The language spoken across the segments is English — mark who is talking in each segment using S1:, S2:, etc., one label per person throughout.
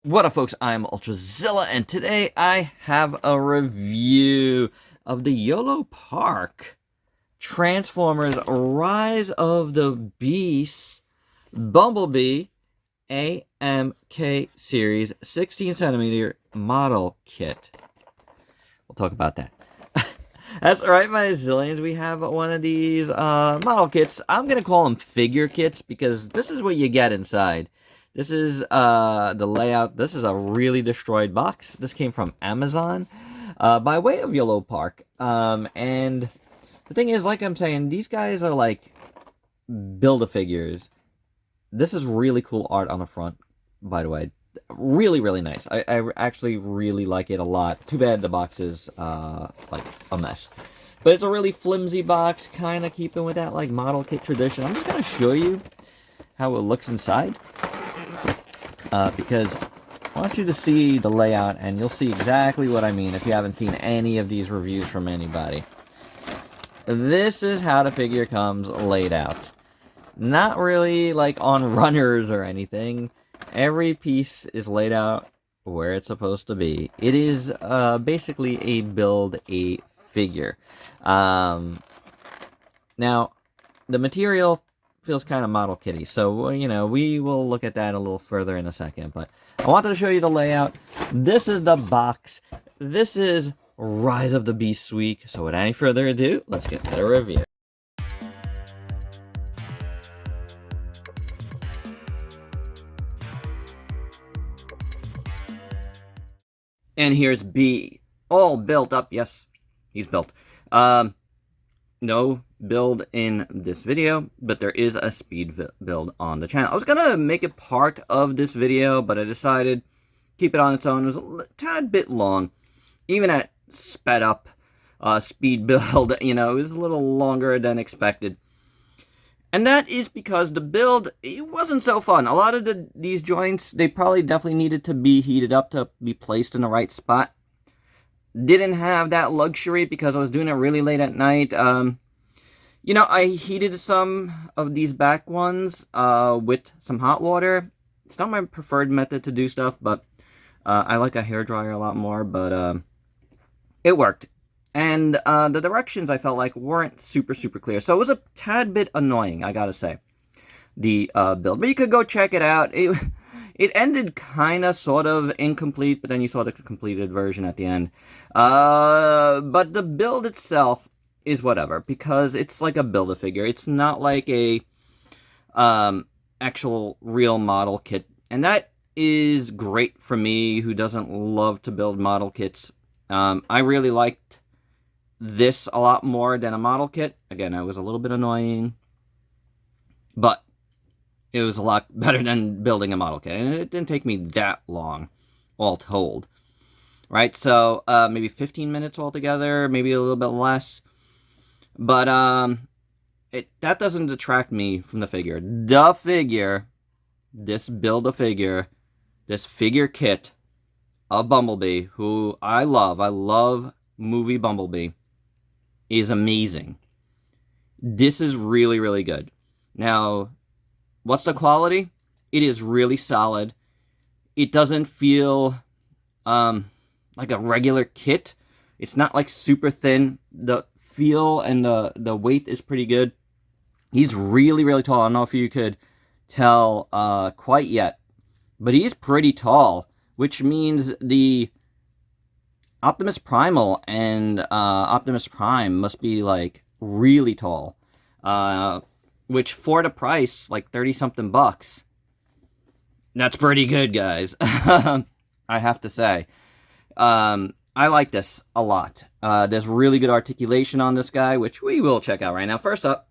S1: What up, folks? I'm Ultrazilla, and today I have a review of the Yolopark Transformers Rise of the Beasts Bumblebee AMK Series 16cm model kit. We'll talk about that. That's right, my zillions. We have one of these model kits. I'm going to call them figure kits because this is what you get inside. This is the layout. This is a really destroyed box. This came from Amazon by way of Yolopark. And the thing is, like I'm saying, these guys are like Build-A-Figures. This is really cool art on the front, by the way. Really, really nice. I actually really like it a lot. Too bad the box is like a mess. But it's a really flimsy box, kind of keeping with that like model kit tradition. I'm just going to show you how it looks inside. Because I want you to see the layout, and you'll see exactly what I mean if you haven't seen any of these reviews from anybody. This is how the figure comes laid out. Not really like on runners or anything. Every piece is laid out where it's supposed to be. It is basically a Build-A-Figure. Now, the material feels kind of model kitty, so you know, we will look at that a little further in a second, but I wanted to show you the layout. This is the box. This is Rise of the Beasts week, so without any further ado, let's get to the review. And here's B, all built up. Yes, he's built. No build in this video, but there is a speed build on the channel. I was gonna make it part of this video, but I decided keep it on its own. It was a tad bit long, even at sped up speed build. You know, it was a little longer than expected, and that is because the build, it wasn't so fun. A lot of these joints, they probably definitely needed to be heated up to be placed in the right spot. Didn't have that luxury because I was doing it really late at night. You know, I heated some of these back ones with some hot water. It's not my preferred method to do stuff, but I like a hairdryer a lot more, but it worked. And the directions, I felt like, weren't super clear. So it was a tad bit annoying, I gotta say, the build. But you could go check it out. It ended kind of, sort of, incomplete, but then you saw the completed version at the end. But the build itself is whatever, because it's like a Build-A-Figure. It's not like a actual real model kit. And that is great for me, who doesn't love to build model kits. I really liked this a lot more than a model kit. Again, it was a little bit annoying, but it was a lot better than building a model kit, and it didn't take me that long, all told. Right, so maybe 15 minutes altogether, maybe a little bit less. But that doesn't detract me from the figure. The figure, this Build-A-Figure, this figure kit of Bumblebee, who I love movie Bumblebee, is amazing. This is really good. Now, what's the quality? It is really solid. It doesn't feel like a regular kit. It's not like super thin. The feel and the weight is pretty good. He's really tall. I don't know if you could tell quite yet, but he's pretty tall, which means the Optimus Primal and Optimus Prime must be like really tall. Which for the price, like 30-something bucks, that's pretty good, guys. I have to say. I like this a lot. There's really good articulation on this guy, which we will check out right now. First up,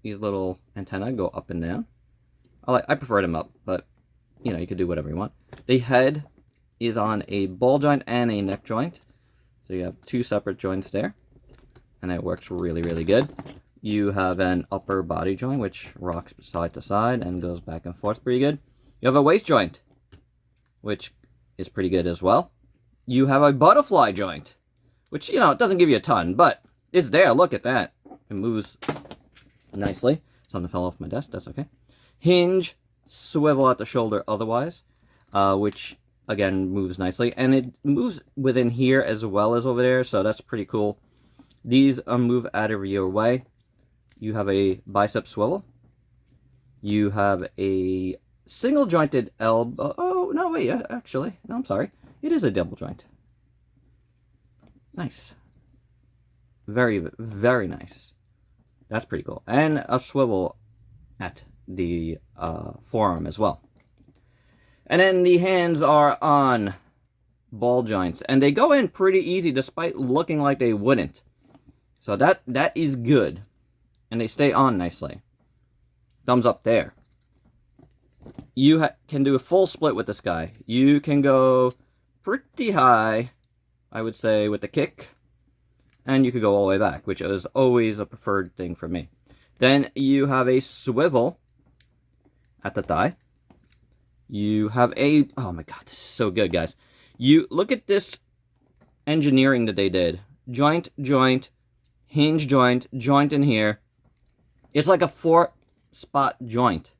S1: these little antennae go up and down. I prefer them up, but you know, you could do whatever you want. The head is on a ball joint and a neck joint, so you have two separate joints there, and it works really good. You have an upper body joint, which rocks side to side and goes back and forth pretty good. You have a waist joint, which is pretty good as well. You have a butterfly joint, which, you know, it doesn't give you a ton, but it's there. Look at that. It moves nicely. Something fell off my desk. That's okay. Hinge, swivel at the shoulder otherwise, which again, moves nicely. And it moves within here as well as over there, so that's pretty cool. These move out of your way. You have a bicep swivel. You have a single jointed elbow. Oh, no, wait, actually. No, I'm sorry. It is a double joint. Nice. Very, very nice. That's pretty cool. And a swivel at the forearm as well. And then the hands are on ball joints. And they go in pretty easy despite looking like they wouldn't. So that is good. And they stay on nicely. Thumbs up there. You can do a full split with this guy. You can go pretty high, I would say, with the kick. And you could go all the way back, which is always a preferred thing for me. Then you have a swivel at the thigh. You have a... Oh my god, this is so good, guys. You look at this engineering that they did. Joint, joint, hinge joint, joint in here. It's like a 4-spot joint.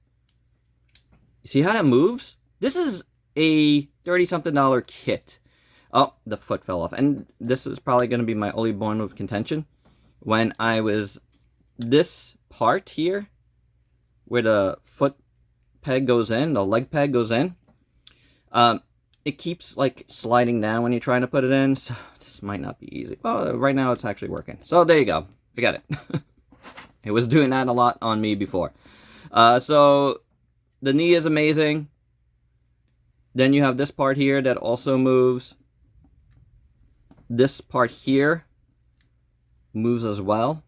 S1: You see how that moves? This is a $30-something kit. Oh, the foot fell off. And this is probably going to be my only bone of contention. When I was... This part here, where the foot peg goes in, the leg peg goes in, it keeps, like, sliding down when you're trying to put it in. So this might not be easy. Well, right now it's actually working. So there you go. Forget it. It was doing that a lot on me before. So the knee is amazing. Then you have this part here that also moves. This part here moves as well.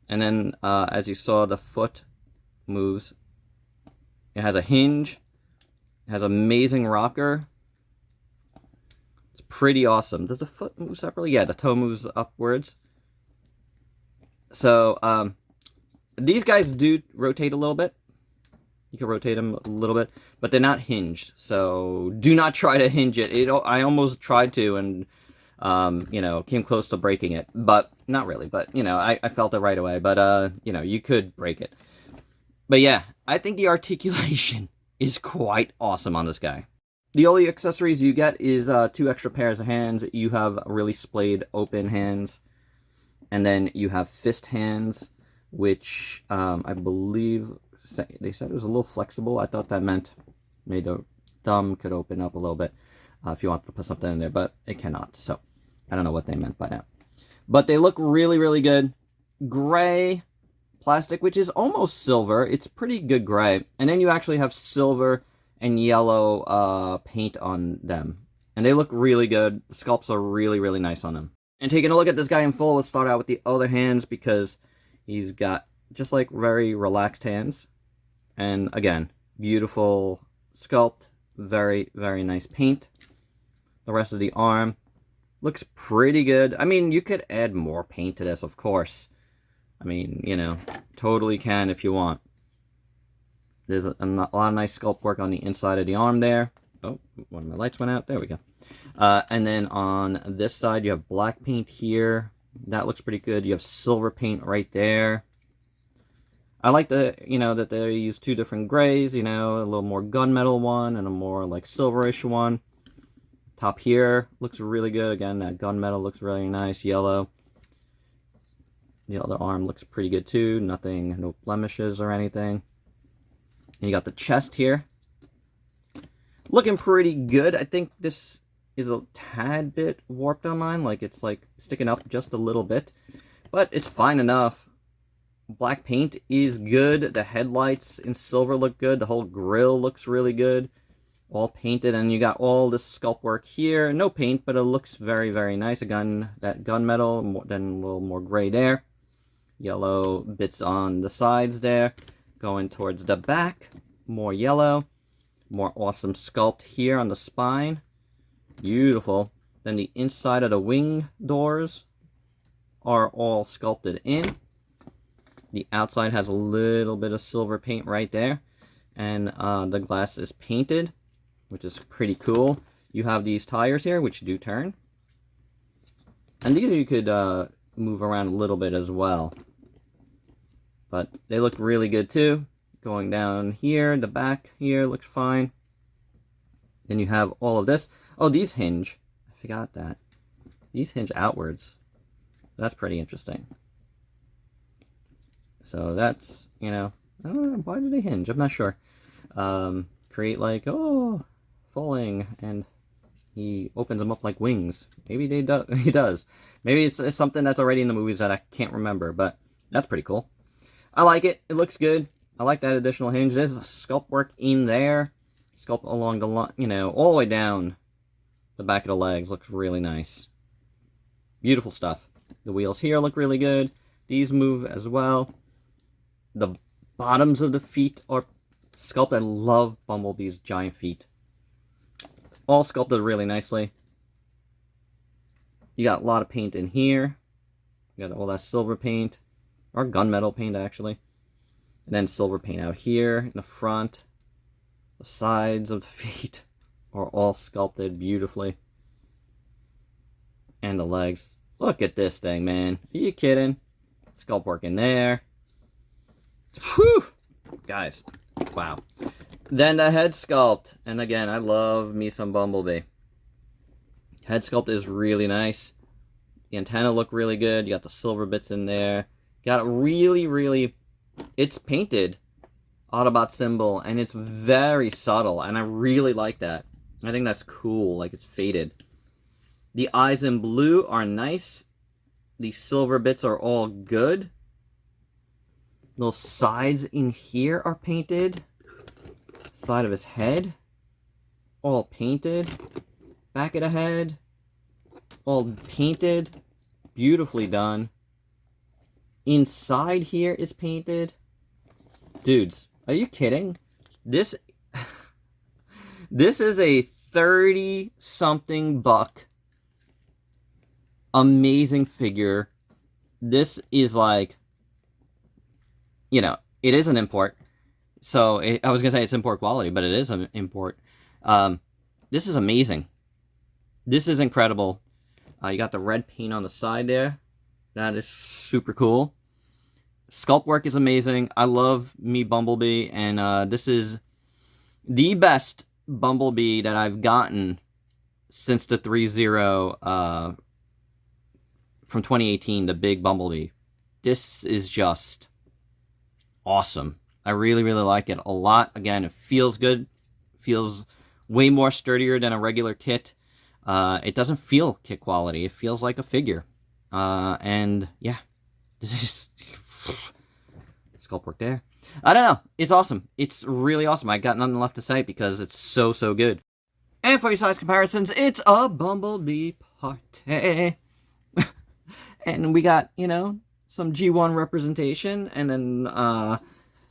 S1: And then, as you saw, the foot moves. It has a hinge. It has an amazing rocker. It's pretty awesome. Does the foot move separately? Yeah, the toe moves upwards. So, these guys do rotate a little bit. You can rotate them a little bit, but they're not hinged. So do not try to hinge it. I almost tried to and, you know, came close to breaking it. But, not really. But, you know, I felt it right away. But, you know, you could break it. But yeah, I think the articulation is quite awesome on this guy. The only accessories you get is 2 extra pairs of hands. You have really splayed open hands. And then you have fist hands, which I believe... They said it was a little flexible. I thought that meant maybe the thumb could open up a little bit if you want to put something in there, but it cannot. So I don't know what they meant by that. But they look really, really good. Gray plastic, which is almost silver. It's pretty good gray. And then you actually have silver and yellow paint on them. And they look really good. The sculpts are really, really nice on them. And taking a look at this guy in full, let's start out with the other hands because he's got just like very relaxed hands. And again, beautiful sculpt, very, very nice paint. The rest of the arm looks pretty good. I mean, you could add more paint to this, of course. I mean, you know, totally can if you want. There's a lot of nice sculpt work on the inside of the arm there. Oh, one of my lights went out. There we go. And then on this side, you have black paint here. That looks pretty good. You have silver paint right there. I like the, you know, that they use 2 different grays, you know, a little more gunmetal one and a more like silverish one. Top here looks really good. Again, that gunmetal looks really nice, yellow. The other arm looks pretty good too. Nothing, no blemishes or anything. And you got the chest here. Looking pretty good. I think this is a tad bit warped on mine. Like it's like sticking up just a little bit. But it's fine enough. Black paint is good. The headlights in silver look good. The whole grill looks really good. All painted, and you got all this sculpt work here. No paint, but it looks very, very nice. Again, that gunmetal, then a little more gray there. Yellow bits on the sides there. Going towards the back, more yellow. More awesome sculpt here on the spine. Beautiful. Then the inside of the wing doors are all sculpted in. The outside has a little bit of silver paint right there. And the glass is painted, which is pretty cool. You have these tires here, which do turn. And these you could move around a little bit as well. But they look really good too. Going down here, the back here looks fine. Then you have all of this. Oh, these hinge. I forgot that. These hinge outwards. That's pretty interesting. So that's, you know, I don't know, why do they hinge? I'm not sure. Create like, oh, falling, and he opens them up like wings. Maybe he does. Maybe it's something that's already in the movies that I can't remember, but that's pretty cool. I like it. It looks good. I like that additional hinge. There's sculpt work in there. Sculpt along the line, you know, all the way down the back of the legs. Looks really nice. Beautiful stuff. The wheels here look really good. These move as well. The bottoms of the feet are sculpted. I love Bumblebee's giant feet. All sculpted really nicely. You got a lot of paint in here. You got all that silver paint. Or gunmetal paint, actually. And then silver paint out here in the front. The sides of the feet are all sculpted beautifully. And the legs. Look at this thing, man. Are you kidding? Sculpt work in there. Whew! Guys, wow. Then the head sculpt. And again, I love me some Bumblebee. Head sculpt is really nice. The antenna look really good. You got the silver bits in there. Got really, it's painted Autobot symbol, and it's very subtle, and I really like that. I think that's cool, like it's faded. The eyes in blue are nice. The silver bits are all good. Little sides in here are painted. Side of his head, all painted. Back of the head, all painted. Beautifully done. Inside here is painted. Dudes, are you kidding? This is a 30-something buck amazing figure. This is like, you know, it is an import. So I was gonna say it's import quality, but it is an import. This is amazing. This is incredible. You got the red paint on the side there. That is super cool. Sculpt work is amazing. I love me Bumblebee, and this is the best Bumblebee that I've gotten since the 3.0 from 2018, the big Bumblebee. This is just awesome. I really like it a lot. Again, it feels good. Feels way more sturdier than a regular kit. It doesn't feel kit quality. It feels like a figure. And yeah, this is sculpt work there. I don't know. It's awesome. It's really awesome. I got nothing left to say because it's so good. And for your size comparisons, it's a Bumblebee party. And we got, you know, some G1 representation, and then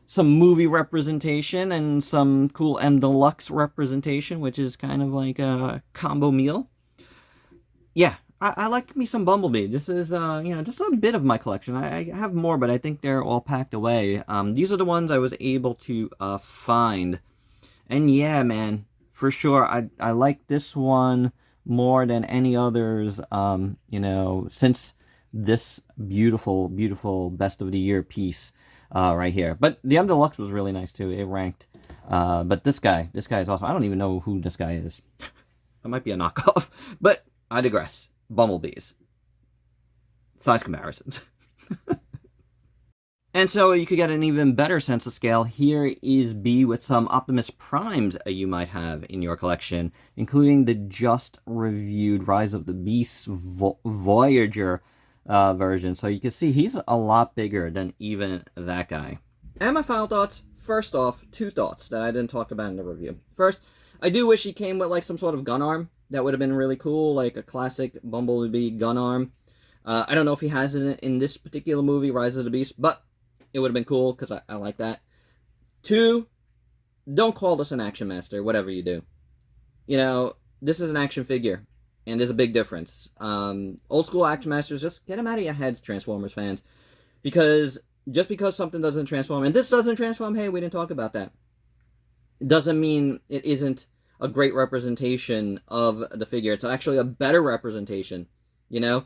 S1: some movie representation, and some cool M Deluxe representation, which is kind of like a combo meal. Yeah, I like me some Bumblebee. This is, you know, just a bit of my collection. I have more, but I think they're all packed away. These are the ones I was able to find. And yeah, man, for sure, I like this one more than any others, you know, since this beautiful best of the year piece right here. But the M Deluxe was really nice too. It ranked. But this guy is awesome. I don't even know who this guy is. That might be a knockoff. But I digress. Bumblebees. Size comparisons. And so you could get an even better sense of scale. Here is B with some Optimus Primes you might have in your collection, including the just reviewed Rise of the Beasts Voyager version. So you can see he's a lot bigger than even that guy. And my final thoughts. First off, two thoughts that I didn't talk about in the review. First, I do wish he came with like some sort of gun arm. That would have been really cool, like a classic Bumblebee gun arm. I don't know if he has it in this particular movie, Rise of the Beast, but it would have been cool because I like that. Two, don't call this an Action Master, whatever you do. You know, this is an action figure, and there's a big difference. Old school Action Masters, just get them out of your heads, Transformers fans. Because just because something doesn't transform, and this doesn't transform, hey, we didn't talk about that. It doesn't mean it isn't a great representation of the figure. It's actually a better representation, you know?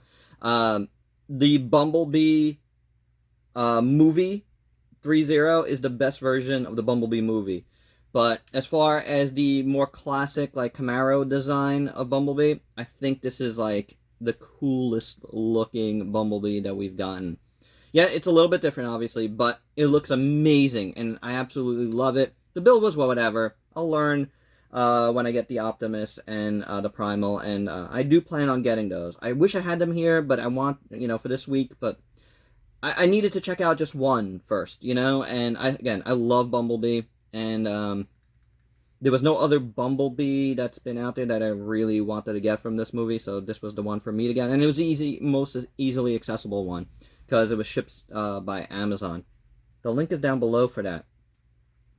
S1: The Bumblebee movie 3.0 is the best version of the Bumblebee movie. But as far as the more classic, like, Camaro design of Bumblebee, I think this is, like, the coolest looking Bumblebee that we've gotten. Yeah, it's a little bit different, obviously, but it looks amazing, and I absolutely love it. The build was whatever. I'll learn when I get the Optimus and the Primal, and I do plan on getting those. I wish I had them here, but I want, for this week, but I needed to check out just one first, and I love Bumblebee, and there was no other Bumblebee that's been out there that I really wanted to get from this movie, so this was the one for me to get, and it was the most easily accessible one, because it was shipped by Amazon. The link is down below for that.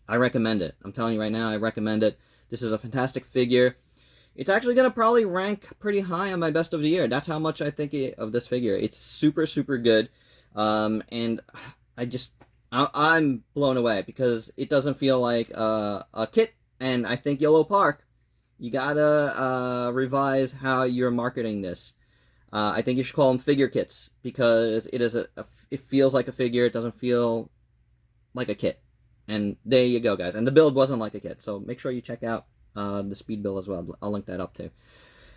S1: I recommend it. I'm telling you right now, I recommend it. This is a fantastic figure. It's actually going to probably rank pretty high on my best of the year. That's how much I think of this figure. It's super, super good. And I'm blown away because it doesn't feel like a kit. And I think Yolopark, you gotta revise how you're marketing this. I think you should call them figure kits because it feels like a figure. It doesn't feel like a kit. And there you go, guys. And the build wasn't like a kit, so make sure you check out the speed build as well. I'll link that up too.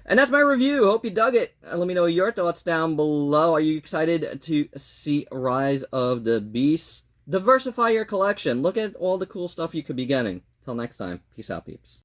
S1: And that's my review. Hope you dug it. Let me know your thoughts down below. Are you excited to see Rise of the Beasts? Diversify your collection. Look at all the cool stuff you could be getting. Till next time, peace out, peeps.